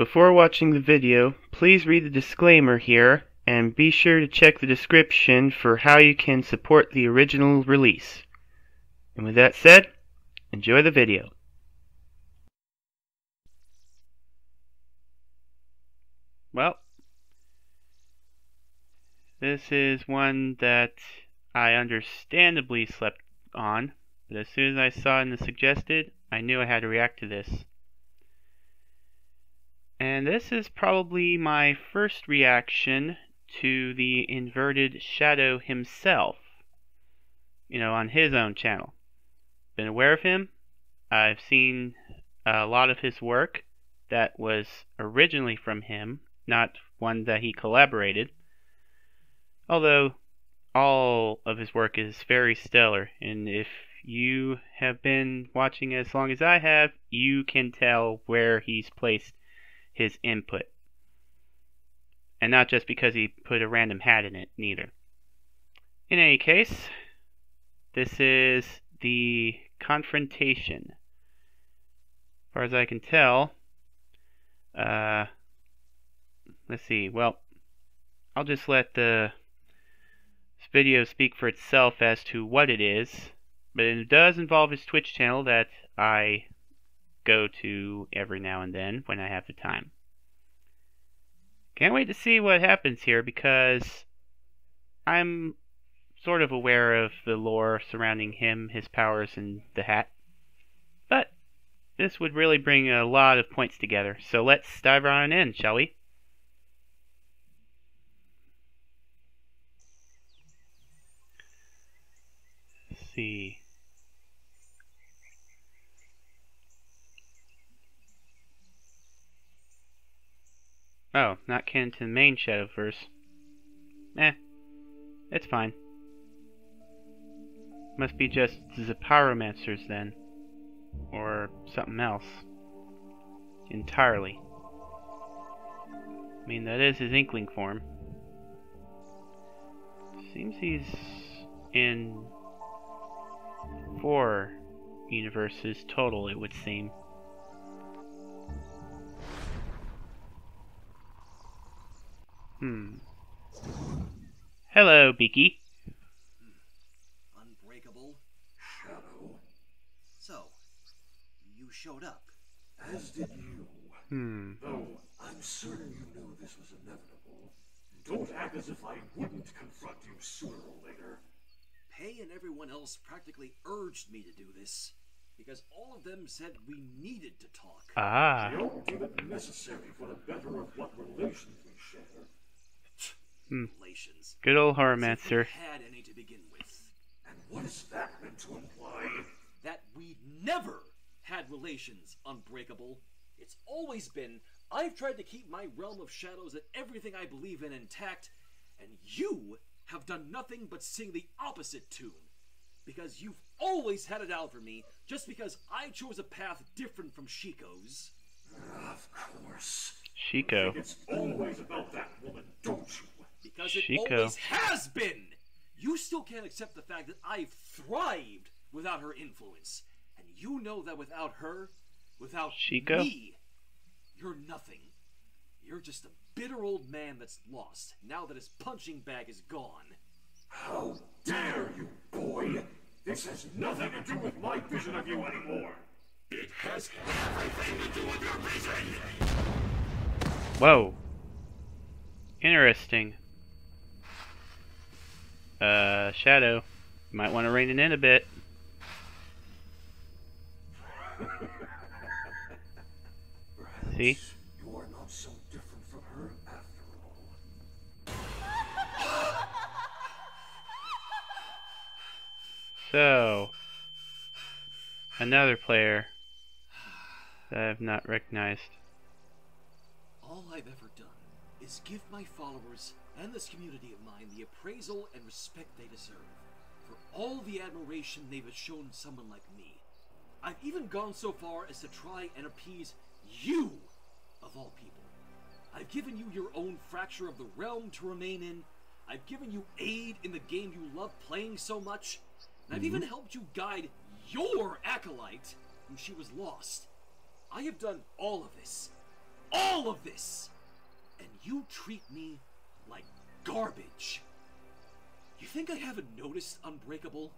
Before watching the video, please read the disclaimer here and be sure to check the description for how you can support the original release. And with that said, enjoy the video. Well, this is one that I understandably slept on, but as soon as I saw it in the suggested, I knew I had to react to this. And this is probably my first reaction to the Inverted Shadow himself, on his own channel. Been aware of him. I've seen a lot of his work that was originally from him, not one that he collaborated. Although all of his work is very stellar, and if you have been watching as long as I have, you can tell where he's placed his input. And not just because he put a random hat in it, neither. In any case, this is the Confrontation. As far as I can tell, let's see, well, I'll just let the video speak for itself as to what it is, but it does involve his Twitch channel that I go to every now and then when I have the time. Can't wait to see what happens here because I'm sort of aware of the lore surrounding him, his powers, and the hat. But this would really bring a lot of points together, so let's dive on in, shall we? Let's see. Oh, not canon to the main Shadowverse. It's fine. Must be just the pyromancers then. Or something else. Entirely. I mean, that is his Inkling form. Seems he's in 4 universes total, it would seem. Hello, Beaky. Unbreakable. Shadow. So, you showed up. As did you. Though I'm certain you knew this was inevitable. Don't act as if I wouldn't confront you sooner or later. Pei and everyone else practically urged me to do this, because all of them said we needed to talk. Ah. They don't deem it necessary for the better of what relations we share. Relations. Good old Horrormancer. Had any to begin with. And what is that meant to imply? That we never had relations, Unbreakable. It's always been, I've tried to keep my realm of shadows and everything I believe in intact, and you have done nothing but sing the opposite tune. Because you've always had it out for me, just because I chose a path different from Shiko's. Of course. Shiko. It's always about that woman, don't you? Because it Shiko. always has been! You still can't accept the fact that I've thrived without her influence. And you know that without her, without Shiko? me, you're nothing. You're just a bitter old man that's lost, now that his punching bag is gone. How dare you, boy! This has nothing to do with my vision of you anymore! It has everything to do with your vision! Whoa. Interesting. Shadow. You might want to rein it in a bit. See? You are not so different from her after all. So, another player that I have not recognized. All I've ever done is give my followers and this community of mine the appraisal and respect they deserve for all the admiration they've shown someone like me. I've even gone so far as to try and appease you, of all people. I've given you your own fracture of the realm to remain in. I've given you aid in the game you love playing so much. And I've even helped you guide your acolyte when she was lost. I have done all of this. all of this, and you treat me like garbage. You think I haven't noticed, Unbreakable?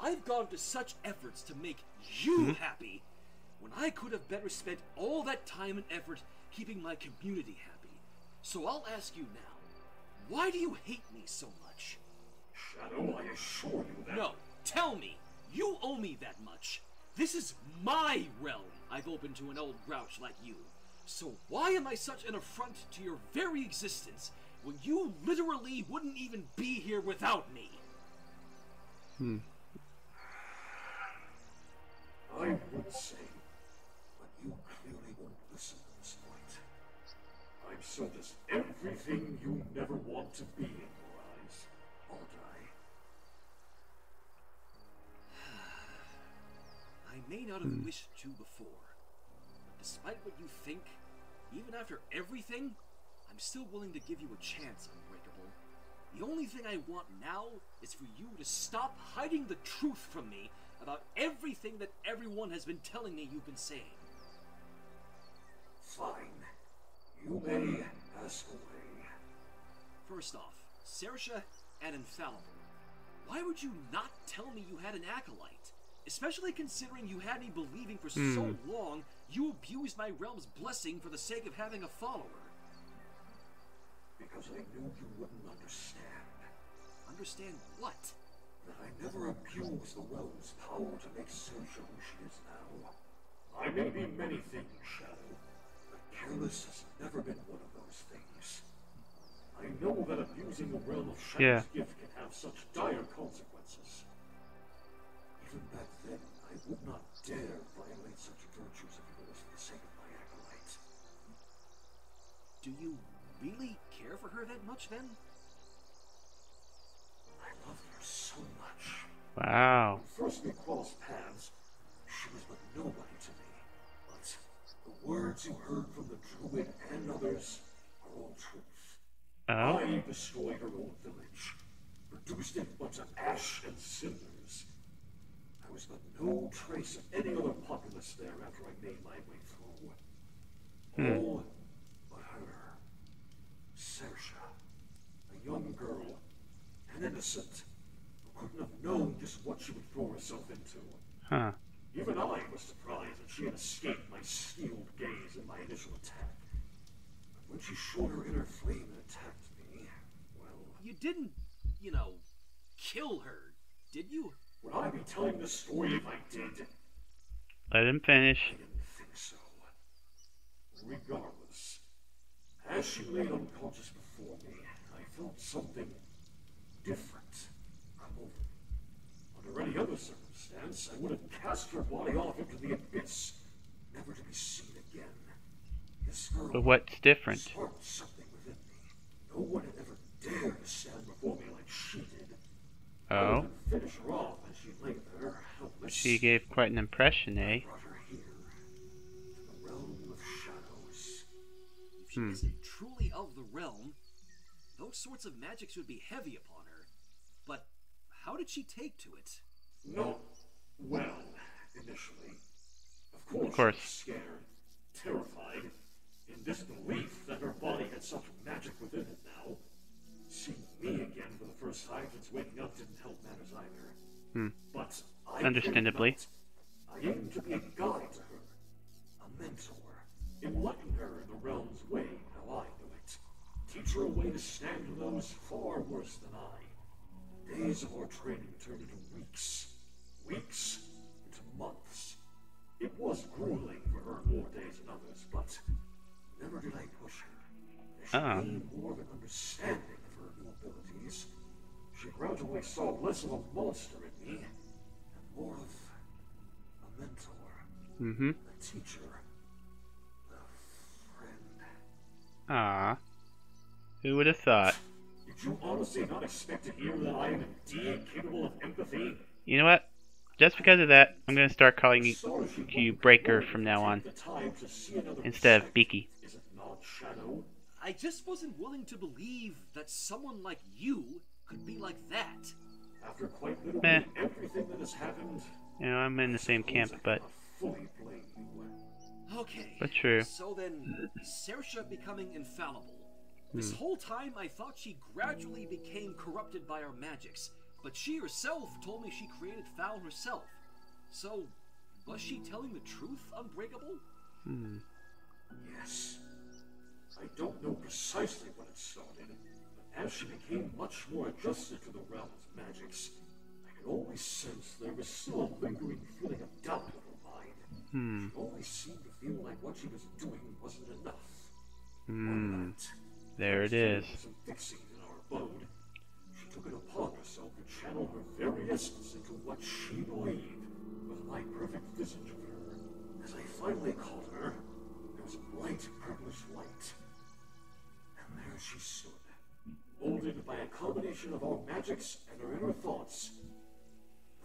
I've gone to such efforts to make you happy, when I could have better spent all that time and effort keeping my community happy. So I'll ask you now, why do you hate me so much? Shadow, I assure you that... No, tell me. You owe me that much. This is my realm I've opened to an old grouch like you. So why am I such an affront to your very existence when you literally wouldn't even be here without me? I would say, but you clearly won't listen at this point. I'm so just everything you never want to be in your eyes, aren't I? I may not have wished to before, but despite what you think, even after everything, I'm still willing to give you a chance, Unbreakable. The only thing I want now is for you to stop hiding the truth from me about everything that everyone has been telling me you've been saying. Fine. You may ask away. First off, Saoirse and Infallible. Why would you not tell me you had an acolyte? Especially considering you had me believing for so long you abused my realm's blessing for the sake of having a follower. Because I knew you wouldn't understand. Understand what? That I never abused the realm's power to make Saoirse who she is now. I may be many things, Shadow, but careless has never been one of those things. I know that abusing the realm of Shadow's gift can have such dire consequences. Even back then, I would not dare violate such virtues of yours for the sake of my acolyte. Do you really care for her that much, then? I loved her so much. Wow. When first we crossed paths, she was but nobody to me. But the words you heard from the Druid and others are all truth. Oh? I destroyed her old village, reduced it but to ash and cinders. There was but no trace of any other populace there after I made my way through. All but her. Saoirse, a young girl, an innocent, who couldn't have known just what she would throw herself into. Huh. Even I was surprised that she had escaped my steeled gaze in my initial attack. But when she showed her inner flame and attacked me, well... You didn't, kill her, did you? Would I be telling this story if I did? Let him finish. I didn't think so. Regardless, as she lay unconscious before me, I felt something different come over me. Under any other circumstance, I would have cast her body off into the abyss, never to be seen again. This girl But what's different? sparked something within me. No one had ever dared to stand before me like she did. Oh? Finish her off as she lay there, helpless. She gave quite an impression, eh? Brought her here, to the realm of shadows. If she isn't truly of the realm, those sorts of magics would be heavy upon her. But how did she take to it? No. Well, initially. Of course. She was scared, terrified, in disbelief that her body had such magic within it now. Seeing me again for the first time since waking up didn't help matters either. But I Understandably. I aimed to be a guide to her, a mentor, enlighten her in the realm's way how I knew it, teach her a way to stand to those far worse than I. Days of our training turned into weeks, weeks into months. It was grueling for her more days than others, but never did I push her. As she gained more of an understanding of her new abilities, she gradually saw less of a monster in me, and more of a mentor, a teacher, a friend. Ah. Who would have thought? Did you honestly not expect to hear that I am indeed capable of empathy? You know what? Just because of that, I'm going to start calling you Breaker from now on, instead of Beaky. Is it not, Shadow? I just wasn't willing to believe that someone like you could be like that. After quite literally Meh. everything that has happened, You know, I'm in the same camp, but... I fully blame you. Okay. But true. So then, Saoirse becoming infallible. This whole time I thought she gradually became corrupted by our magics, but she herself told me she created Foul herself. So, was she telling the truth, Unbreakable? Yes. I don't know precisely when it started, but as she became much more adjusted to the realm's magics, I could always sense there was still a lingering feeling of doubt in her mind. She always seemed to feel like what she was doing wasn't enough. One night, There it is. some fixing in our abode. She took it upon herself to channel her very essence into what she believed was my perfect visage of her. As I finally caught her, there was a bright purplish light. And there she stood, molded by a combination of our magics and her inner thoughts.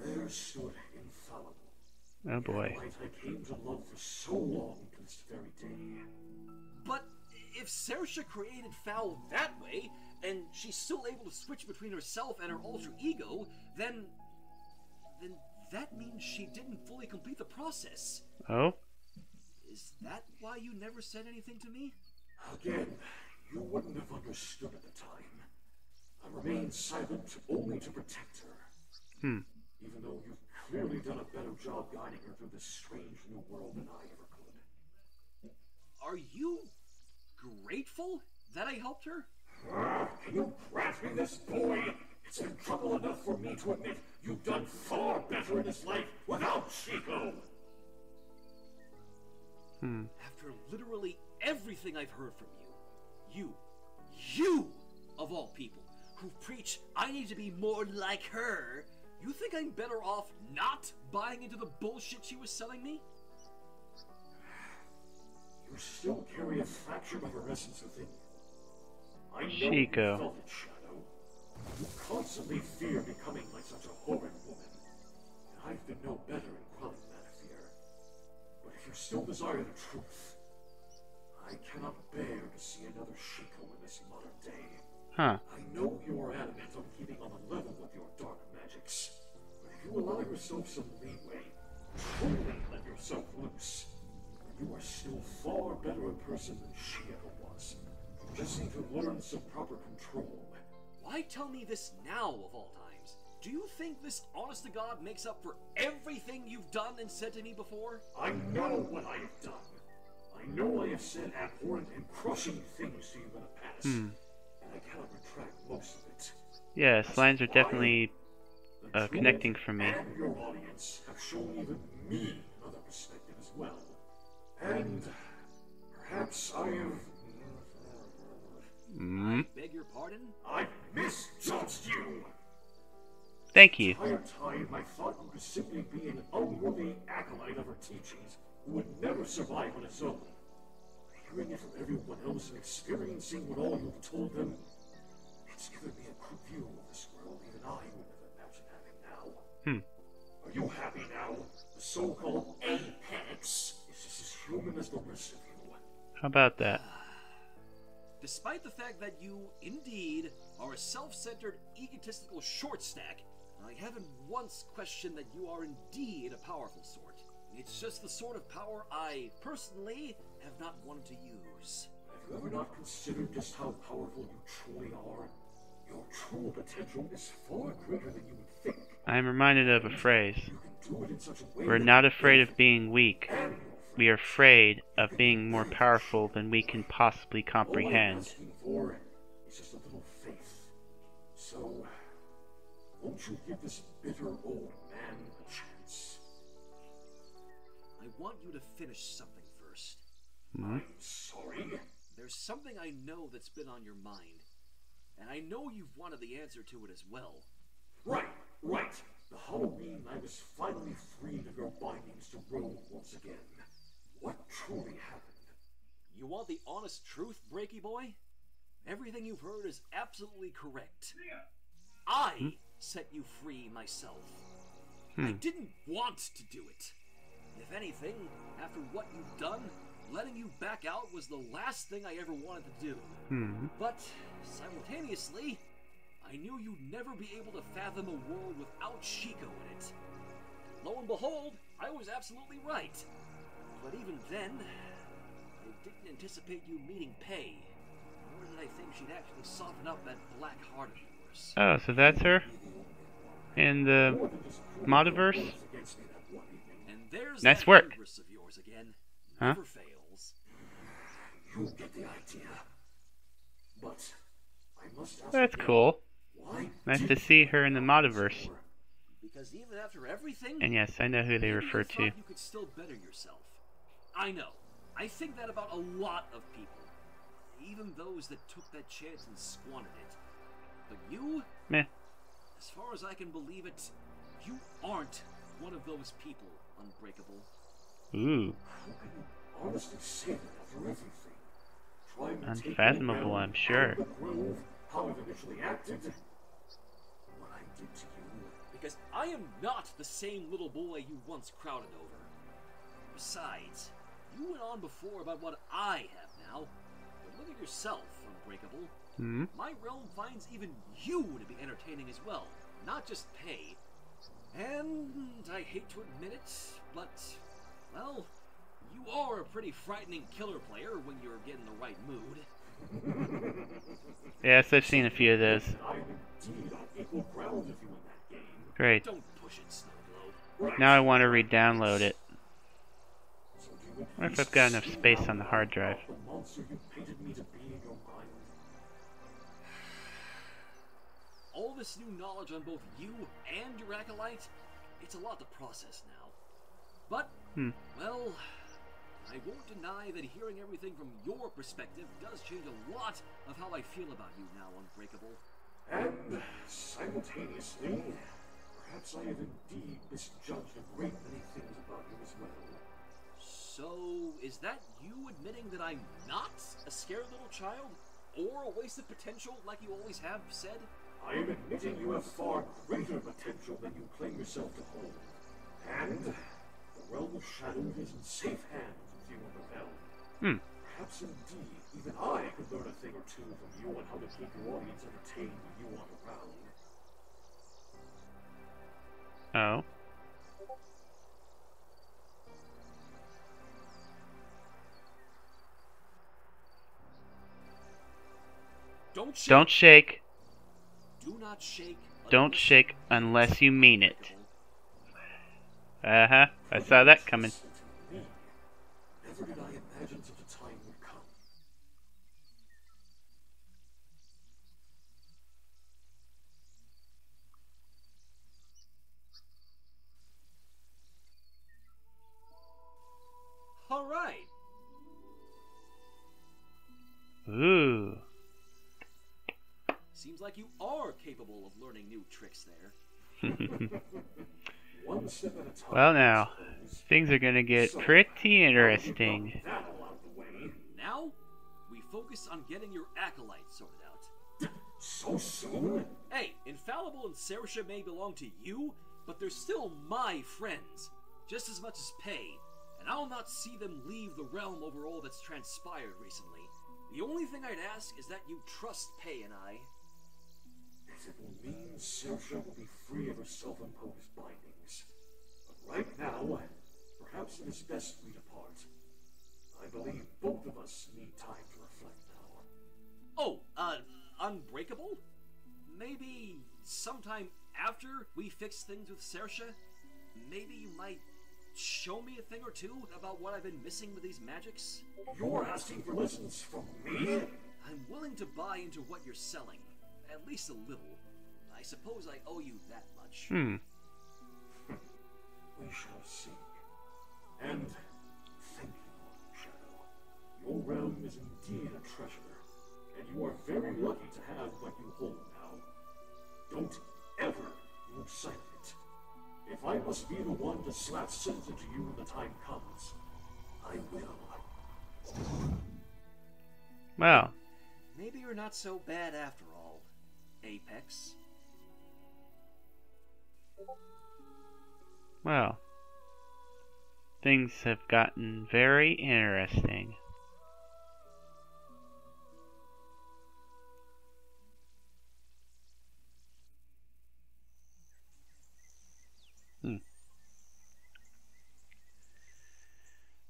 There stood infallible. Oh boy. The light I came to love for so long to this very day. But if Saoirse created Foul that way, and she's still able to switch between herself and her alter ego, then that means she didn't fully complete the process. Oh? Is that why you never said anything to me? Again, you wouldn't have understood at the time. I remained silent only to protect her. Even though you've clearly done a better job guiding her through this strange new world than I ever could. Are you grateful that I helped her? Can you grant me this, boy? It's been trouble enough for me to admit you've done far better in this life without Chico. After literally everything I've heard from you, of all people, who preach I need to be more like her, you think I'm better off not buying into the bullshit she was selling me? You still carry a fraction of her essence within you. I know Chico. you felt it, Shadow. You constantly fear becoming like such a horrid woman. And I've been no better in quelling that fear. But if you still desire the truth, I cannot bear to see another Chico in this modern day. Huh. I know you are adamant on keeping on the level with your dark magics, but if you allow yourself some leeway, truly let yourself loose, you are still far better a person than she ever was. You just need to learn some proper control. Why tell me this now of all times? Do you think this honest to God makes up for everything you've done and said to me before? I know what I have done. I know I have said abhorrent and crushing things to you in the past, and I cannot retract most of it. Yes, lines are definitely The connecting for me. And your audience have shown even me another perspective as well. And perhaps I have... I beg your pardon? I misjudged you! Thank you. The entire time I thought you could simply be an unworthy acolyte of her teachings who would never survive on his own. Hearing it from everyone else and experiencing what all you've told them, it's given me a good view of this world even I would never imagine having now. Are you happy now? The so-called Apex is just as human as the rest of you. How about that? Despite the fact that you, indeed, are a self-centered, egotistical short stack, I haven't once questioned that you are indeed a powerful sort. It's just the sort of power I, personally, have not wanted to use. Have you ever not considered just how powerful you truly are? Your true potential is far greater than you would think. I am reminded of a phrase. You can do it in such a way We're that not afraid of being weak. and your We are afraid of being more powerful than we can possibly All I'm comprehend. asking for is just a little faith. So, won't you give this bitter old man a chance? I want you to finish something first. I'm sorry. There's something I know that's been on your mind, and I know you've wanted the answer to it as well. Right. The Halloween I was finally freed of your bindings to Rome once again. What truly happened? You want the honest truth, Breaky Boy? Everything you've heard is absolutely correct. I set you free myself. I didn't want to do it. If anything, after what you've done, letting you back out was the last thing I ever wanted to do. But, simultaneously, I knew you'd never be able to fathom a world without Chico in it. Lo and behold, I was absolutely right. But even then, I didn't anticipate you meeting Pei. Nor did I think she'd actually soften up that black heart of yours. Oh, so that's her? In the Modiverse? And there's Nice that work. hubris of yours again. Huh? Never fails. You get the idea. But I must ask That's again, cool. why Nice did to see her in the you Modiverse. Because even after everything, And yes, I know who they maybe refer you to. thought you could still better yourself. I know. I think that about a lot of people. Even those that took that chance and squandered it. But you, Meh. as far as I can believe it, you aren't one of those people, Unbreakable. Ooh. How can you honestly say that after everything? Trying to take Unfathomable, me I'm sure. out of the groove, how I've initially acted, what I did to you. Because I am not the same little boy you once crowded over. Besides, you went on before about what I have now. But look at yourself, Unbreakable. Hmm? My realm finds even you to be entertaining as well, not just Pei. And I hate to admit it, but, well, you are a pretty frightening killer player when you're getting the right mood. Yes, I've seen a few of those. I'm indeed on equal ground with you in that game. Great. Don't push it, Snowglow. Right. Now I want to re-download it. So do you What if at I've got least enough speak space out on the loud hard drive? about the monster you painted me to be in your mind? All this new knowledge on both you and your acolyte, it's a lot to process now. But, well, I won't deny that hearing everything from your perspective does change a lot of how I feel about you now, Unbreakable. And simultaneously, perhaps I have indeed misjudged a great many things about you as well. So, is that you admitting that I'm not a scared little child? Or a wasted potential like you always have said? I am admitting you have far greater potential than you claim yourself to hold. And the realm of shadow is in safe hands with you on the helm. Perhaps indeed, even I could learn a thing or two from you on how to keep your audience entertained when you aren't around. Oh. Don't shake. Don't shake. Do not shake. Don't shake unless you mean it. Uh-huh. I saw that coming. Listen to me. Never did I imagine such a time would come. All right. Ooh. Seems like you are capable of learning new tricks there. One step at a time. Well now, things are gonna get pretty interesting. That all out the way. Now, we focus on getting your acolyte sorted out. So soon? Hey, Infallible and Sersha may belong to you, but they're still my friends, just as much as Pei, and I'll not see them leave the realm over all that's transpired recently. The only thing I'd ask is that you trust Pei and I. If it will mean Sersha will be free of her self-imposed bindings. But right now, perhaps it is best we depart. I believe both of us need time to reflect now. Oh, Unbreakable? Maybe sometime after we fix things with Sersha, maybe you might show me a thing or two about what I've been missing with these magics? You're asking for lessons from me? I'm willing to buy into what you're selling, at least a little. I suppose I owe you that much. We shall see. And thank you, Shadow. Your realm is indeed a treasure, and you are very lucky to have what you hold now. Don't ever lose sight of it. If I must be the one to slap sense into you when the time comes, I will. Well, Maybe you're not so bad after all, Apex. well. Things have gotten very interesting.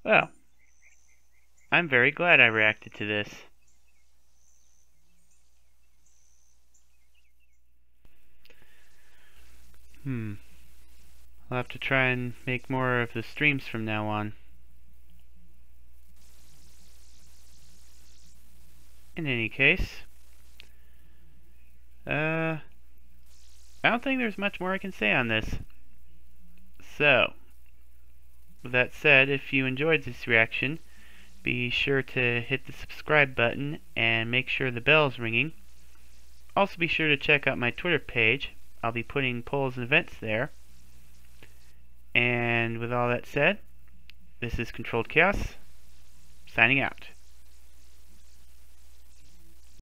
Well, I'm very glad I reacted to this. I'll have to try and make more of the streams from now on. In any case, I don't think there's much more I can say on this. So, with that said, if you enjoyed this reaction, be sure to hit the subscribe button and make sure the bell's ringing. Also be sure to check out my Twitter page. I'll be putting polls and events there. And with all that said, this is Controlled Chaos, signing out.